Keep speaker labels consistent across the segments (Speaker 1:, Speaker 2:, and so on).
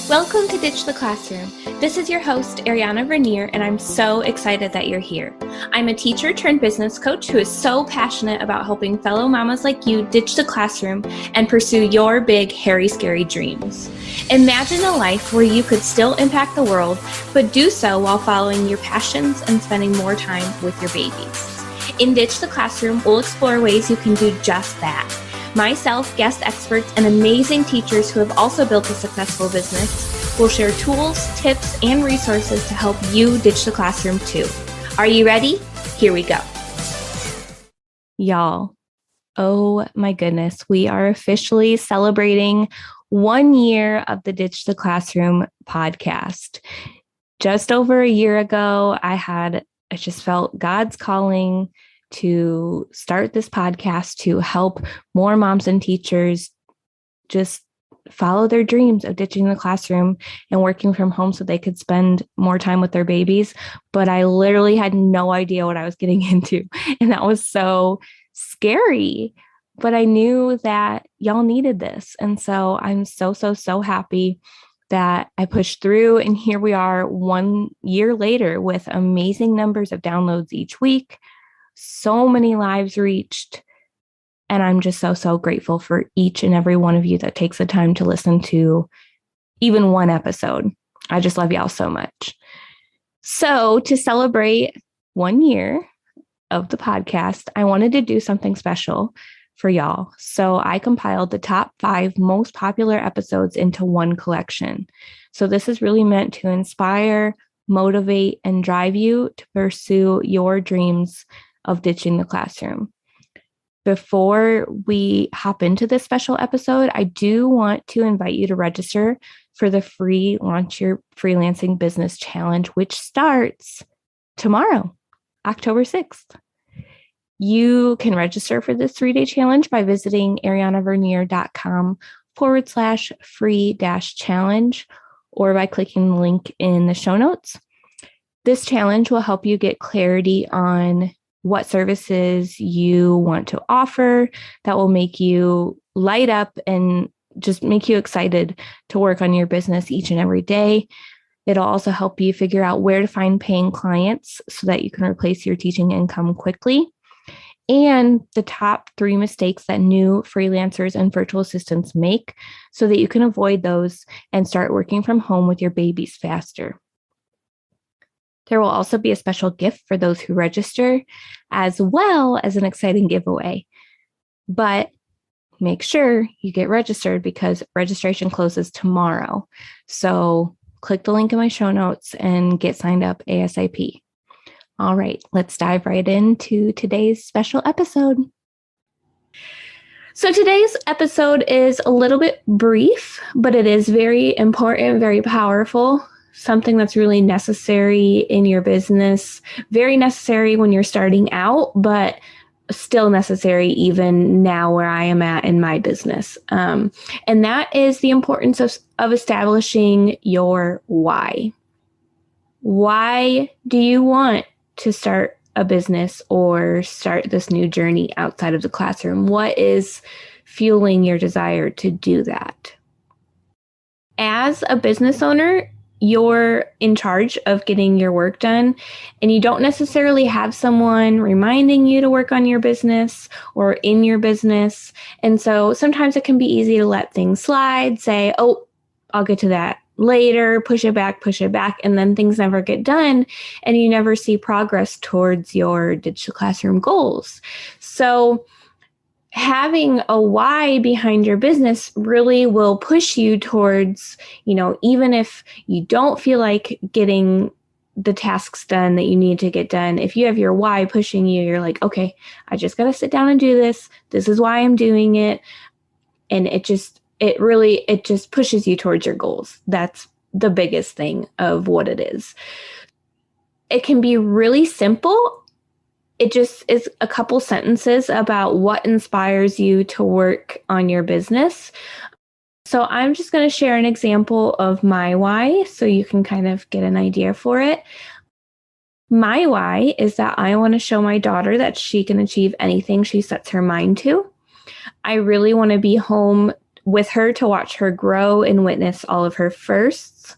Speaker 1: Welcome to Ditch the Classroom. This is your host, Ariana Vernier, and I'm so excited that you're here. I'm a teacher turned business coach who is so passionate about helping fellow mamas like you ditch the classroom and pursue your big, hairy, scary dreams. Imagine a life where you could still impact the world, but do so while following your passions and spending more time with your babies. In Ditch the Classroom, we'll explore ways you can do just that. Myself, guest experts, and amazing teachers who have also built a successful business will share tools, tips, and resources to help you ditch the classroom too. Are you ready? Here we go. Y'all, oh my goodness, we are officially celebrating 1 year of the Ditch the Classroom podcast. Just over a year ago, I just felt God's calling to start this podcast to help more moms and teachers just follow their dreams of ditching the classroom and working from home so they could spend more time with their babies. But I literally had no idea what I was getting into. And that was so scary. But I knew that y'all needed this. And so I'm so happy that I pushed through. And here we are 1 year later with amazing numbers of downloads each week. So many lives reached. And I'm just so grateful for each and every one of you that takes the time to listen to even one episode. I just love y'all so much. So to celebrate 1 year of the podcast, I wanted to do something special for y'all. So I compiled the top 5 most popular episodes into one collection. So this is really meant to inspire, motivate, and drive you to pursue your dreams of ditching the classroom. Before we hop into this special episode, I do want to invite you to register for the free Launch Your Freelancing Business Challenge, which starts tomorrow, October 6th. You can register for this 3-day challenge by visiting arianavernier.com/free-challenge or by clicking the link in the show notes. This challenge will help you get clarity on what services you want to offer that will make you light up and just make you excited to work on your business each and every day. It'll also help you figure out where to find paying clients so that you can replace your teaching income quickly. And the top 3 mistakes that new freelancers and virtual assistants make so that you can avoid those and start working from home with your babies faster. There will also be a special gift for those who register, as well as an exciting giveaway. But make sure you get registered because registration closes tomorrow. So click the link in my show notes and get signed up ASAP. All right, let's dive right into today's special episode. So today's episode is a little bit brief, but it is very important, very powerful. Something that's really necessary in your business, very necessary when you're starting out, but still necessary even now where I am at in my business. And that is the importance of establishing your why. Why do you want to start a business or start this new journey outside of the classroom? What is fueling your desire to do that? As a business owner, you're in charge of getting your work done, and you don't necessarily have someone reminding you to work on your business or in your business. And so sometimes it can be easy to let things slide, say, oh, I'll get to that later, push it back, and then things never get done, and you never see progress towards your Ditch the Classroom goals. So having a why behind your business really will push you towards, even if you don't feel like getting the tasks done that you need to get done, if you have your why pushing you, you're like, okay, I just got to sit down and do this. This is why I'm doing it. And it just pushes you towards your goals. That's the biggest thing of what it is. It can be really simple. It just is a couple sentences about what inspires you to work on your business. So I'm just going to share an example of my why so you can kind of get an idea for it. My why is that I want to show my daughter that she can achieve anything she sets her mind to. I really want to be home with her to watch her grow and witness all of her firsts.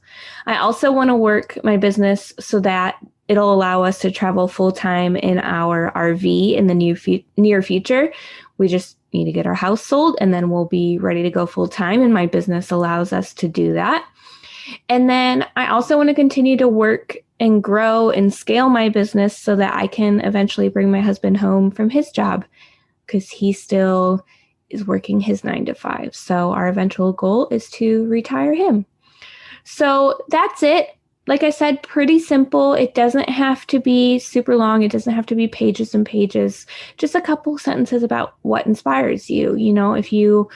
Speaker 1: I also want to work my business so that it'll allow us to travel full-time in our RV in the near future. We just need to get our house sold and then we'll be ready to go full-time, and my business allows us to do that. And then I also want to continue to work and grow and scale my business so that I can eventually bring my husband home from his job, because he still is working his 9 to 5. So our eventual goal is to retire him. So that's it. Like I said, pretty simple. It doesn't have to be super long. It doesn't have to be pages and pages. Just a couple sentences about what inspires you. You know, if you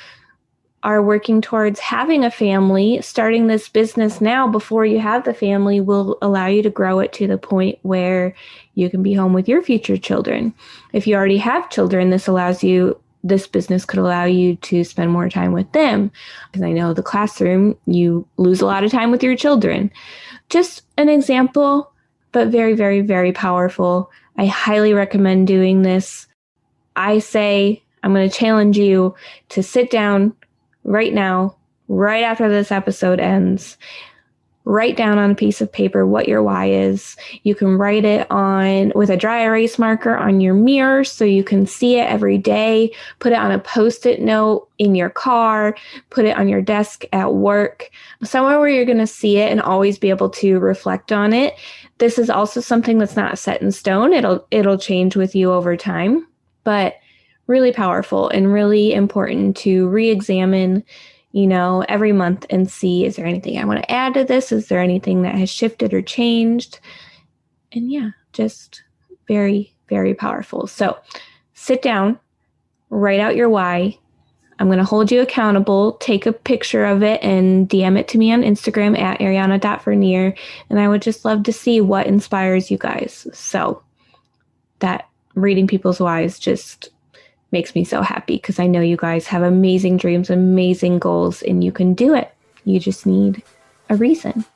Speaker 1: are working towards having a family, starting this business now before you have the family will allow you to grow it to the point where you can be home with your future children. If you already have children, this business could allow you to spend more time with them. Because I know the classroom, you lose a lot of time with your children. Just an example, but very, very, very powerful. I highly recommend doing this. I say, I'm going to challenge you to sit down right now, right after this episode ends, write down on a piece of paper what your why is. You can write it on with a dry erase marker on your mirror so you can see it every day. Put it on a Post-it note in your car. Put it on your desk at work, somewhere where you're going to see it and always be able to reflect on it. This is also something that's not set in stone. It'll change with you over time, but really powerful and really important to re-examine, every month and see, is there anything I want to add to this? Is there anything that has shifted or changed? And yeah, just very, very powerful. So sit down, write out your why. I'm going to hold you accountable. Take a picture of it and DM it to me on Instagram at ariana.vernier. And I would just love to see what inspires you guys. So that reading people's whys just makes me so happy, because I know you guys have amazing dreams, amazing goals, and you can do it. You just need a reason.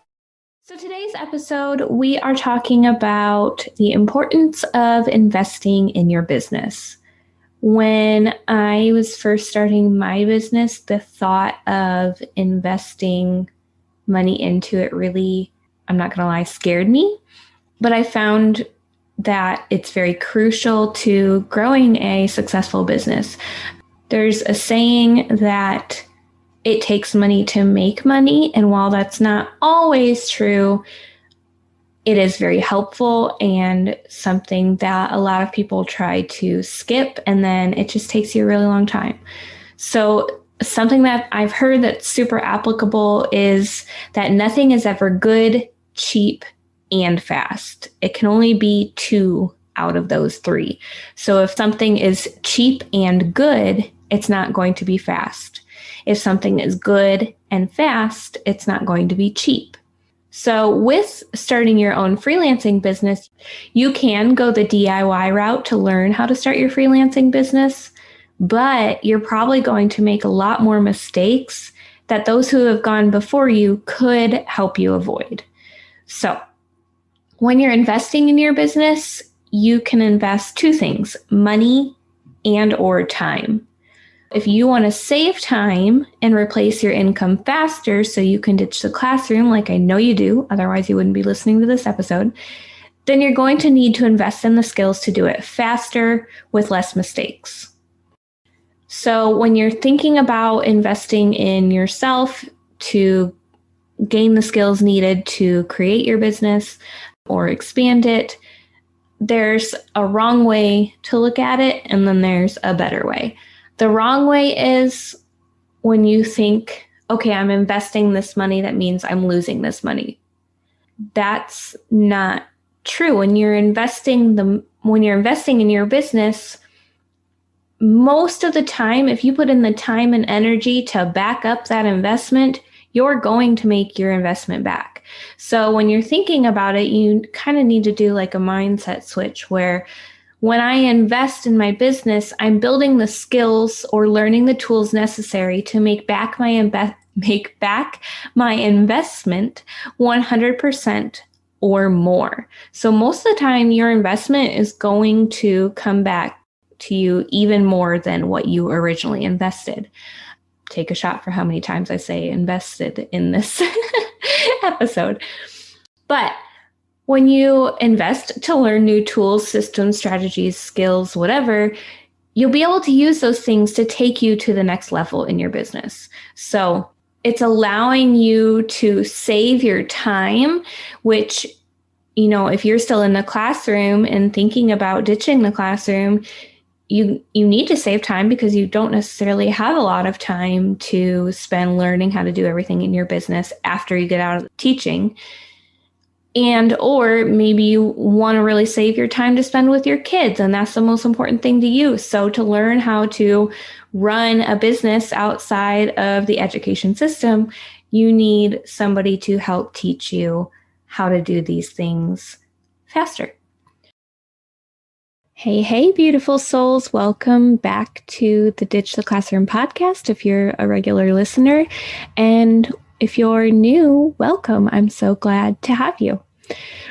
Speaker 1: So today's episode, we are talking about the importance of investing in your business. When I was first starting my business, the thought of investing money into it really, I'm not going to lie, scared me. But I found that it's very crucial to growing a successful business. There's a saying that it takes money to make money. And while that's not always true, it is very helpful and something that a lot of people try to skip. And then it just takes you a really long time. So something that I've heard that's super applicable is that nothing is ever good, cheap, and fast. It can only be 2 out of those 3. So if something is cheap and good, it's not going to be fast. If something is good and fast, it's not going to be cheap. So with starting your own freelancing business, you can go the DIY route to learn how to start your freelancing business, but you're probably going to make a lot more mistakes that those who have gone before you could help you avoid. So when you're investing in your business, you can invest 2 things, money and or time. If you want to save time and replace your income faster so you can ditch the classroom, like I know you do, otherwise you wouldn't be listening to this episode, then you're going to need to invest in the skills to do it faster with less mistakes. So when you're thinking about investing in yourself to gain the skills needed to create your business or expand it, there's a wrong way to look at it, and then there's a better way. The wrong way is when you think, okay, I'm investing this money, that means I'm losing this money. That's not true. When you're investing in your business, most of the time, if you put in the time and energy to back up that investment, you're going to make your investment back. So when you're thinking about it, you kind of need to do like a mindset switch where when I invest in my business, I'm building the skills or learning the tools necessary to make back my investment 100% or more. So most of the time, your investment is going to come back to you even more than what you originally invested. take a shot for how many times I say invested in this episode. But when you invest to learn new tools, systems, strategies, skills, whatever, you'll be able to use those things to take you to the next level in your business. So it's allowing you to save your time, which, if you're still in the classroom and thinking about ditching the classroom, you need to save time because you don't necessarily have a lot of time to spend learning how to do everything in your business after you get out of teaching. Or maybe you want to really save your time to spend with your kids, and that's the most important thing to you. So to learn how to run a business outside of the education system, you need somebody to help teach you how to do these things faster. Hey, beautiful souls. Welcome back to the Ditch the Classroom podcast if you're a regular listener. And if you're new, welcome. I'm so glad to have you.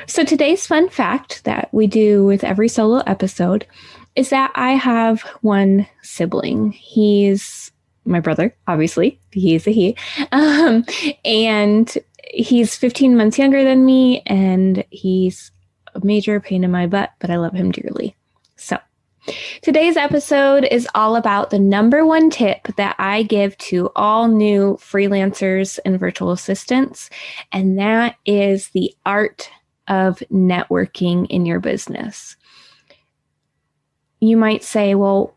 Speaker 1: So today's fun fact that we do with every solo episode is that I have one sibling. He's my brother, obviously. He's a he. And he's 15 months younger than me, and he's a major pain in my butt, but I love him dearly. So today's episode is all about the number one tip that I give to all new freelancers and virtual assistants, and that is the art of networking in your business. You might say, well,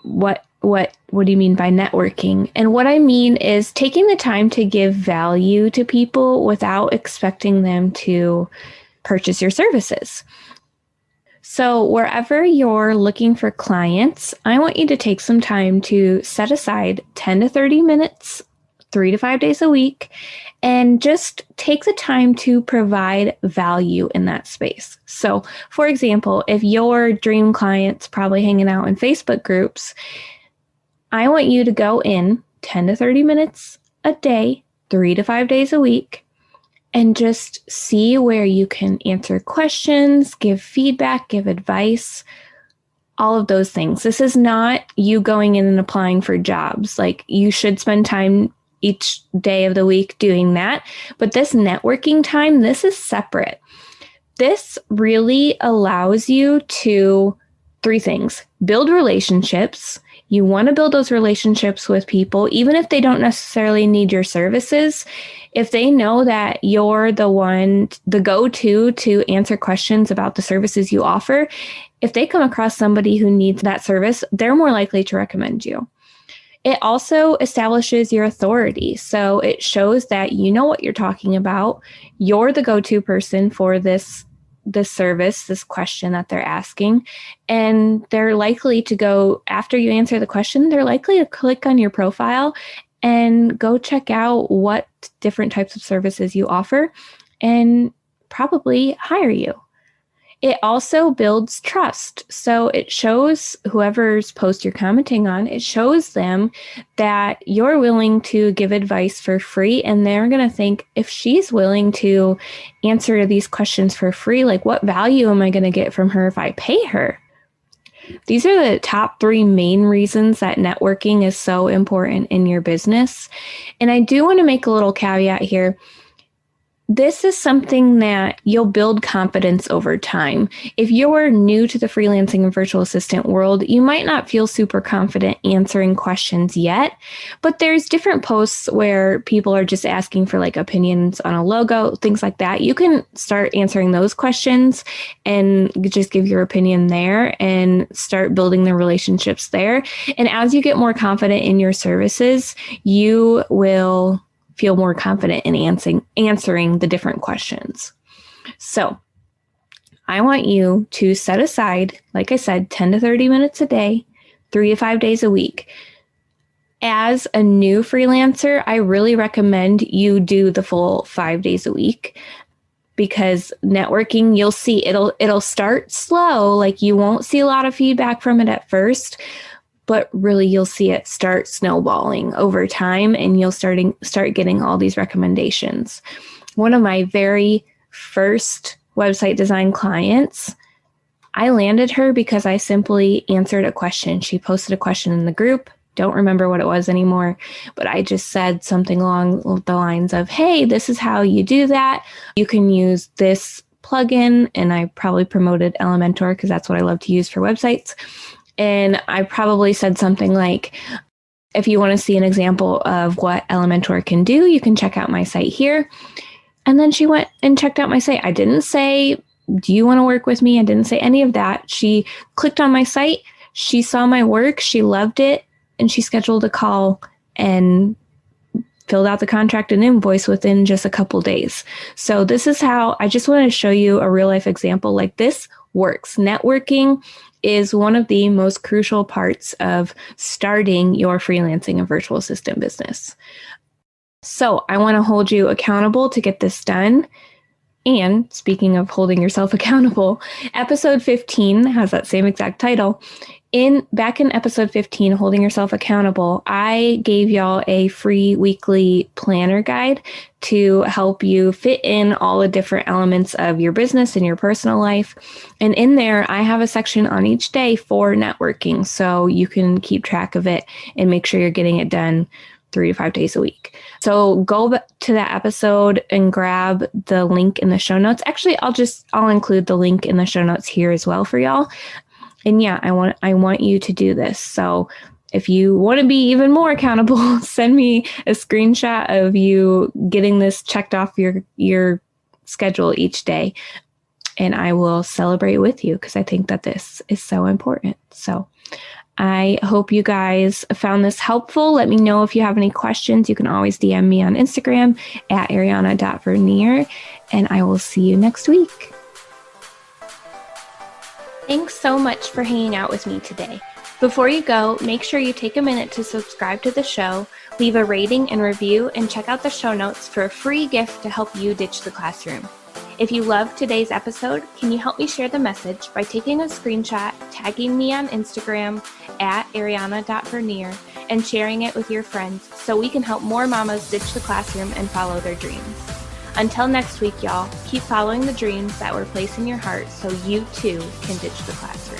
Speaker 1: what do you mean by networking? And what I mean is taking the time to give value to people without expecting them to purchase your services. So wherever you're looking for clients, I want you to take some time to set aside 10 to 30 minutes, 3 to 5 days a week, and just take the time to provide value in that space. So, for example, if your dream client's probably hanging out in Facebook groups, I want you to go in 10 to 30 minutes a day, 3 to 5 days a week, and just see where you can answer questions, give feedback, give advice, all of those things. This is not you going in and applying for jobs. Like, you should spend time each day of the week doing that. But this networking time, this is separate. This really allows you to 3 things: build relationships. You want to build those relationships with people, even if they don't necessarily need your services. If they know that you're the go-to to answer questions about the services you offer, if they come across somebody who needs that service, they're more likely to recommend you. It also establishes your authority. So it shows that you know what you're talking about. You're the go-to person for this service, this question that they're asking. And they're likely to go, after you answer the question, they're likely to click on your profile and go check out what different types of services you offer and probably hire you. It also builds trust. So it shows whoever's post you're commenting on, it shows them that you're willing to give advice for free. And they're going to think, if she's willing to answer these questions for free, like, what value am I going to get from her if I pay her? These are the top 3 main reasons that networking is so important in your business. And I do want to make a little caveat here. This is something that you'll build confidence over time. If you're new to the freelancing and virtual assistant world, you might not feel super confident answering questions yet, but there's different posts where people are just asking for like opinions on a logo, things like that. You can start answering those questions and just give your opinion there and start building the relationships there. And as you get more confident in your services, you will feel more confident in answering the different questions. So I want you to set aside, like I said, 10 to 30 minutes a day, 3 to 5 days a week. As a new freelancer, I really recommend you do the full 5 days a week, because networking, you'll see it'll start slow. Like, you won't see a lot of feedback from it at first, but really you'll see it start snowballing over time, and you'll start getting all these recommendations. One of my very first website design clients, I landed her because I simply answered a question. She posted a question in the group, don't remember what it was anymore, but I just said something along the lines of, hey, this is how you do that. You can use this plugin. And I probably promoted Elementor because that's what I love to use for websites. And I probably said something like, if you want to see an example of what Elementor can do, you can check out my site here. And then she went and checked out my site. I didn't say, do you want to work with me? I didn't say any of that. She clicked on my site. She saw my work. She loved it. And she scheduled a call and filled out the contract and invoice within just a couple days. So this is how I just want to show you a real life example. Like, this works. Networking is one of the most crucial parts of starting your freelancing and virtual assistant business. So I want to hold you accountable to get this done. And speaking of holding yourself accountable, episode 15 has that same exact title. Back in episode 15, Holding Yourself Accountable, I gave y'all a free weekly planner guide to help you fit in all the different elements of your business and your personal life. And in there, I have a section on each day for networking, so you can keep track of it and make sure you're getting it done 3 to 5 days a week. So go to that episode and grab the link in the show notes. Actually, I'll include the link in the show notes here as well for y'all. And yeah, I want you to do this. So if you want to be even more accountable, send me a screenshot of you getting this checked off your schedule each day, and I will celebrate with you because I think that this is so important. So I hope you guys found this helpful. Let me know if you have any questions. You can always DM me on Instagram at ariana.vernier, and I will see you next week. Thanks so much for hanging out with me today. Before you go, make sure you take a minute to subscribe to the show, leave a rating and review, and check out the show notes for a free gift to help you ditch the classroom. If you loved today's episode, can you help me share the message by taking a screenshot, tagging me on Instagram at ariana.vernier, and sharing it with your friends so we can help more mamas ditch the classroom and follow their dreams. Until next week, y'all, keep following the dreams that were placed in your heart so you too can ditch the classroom.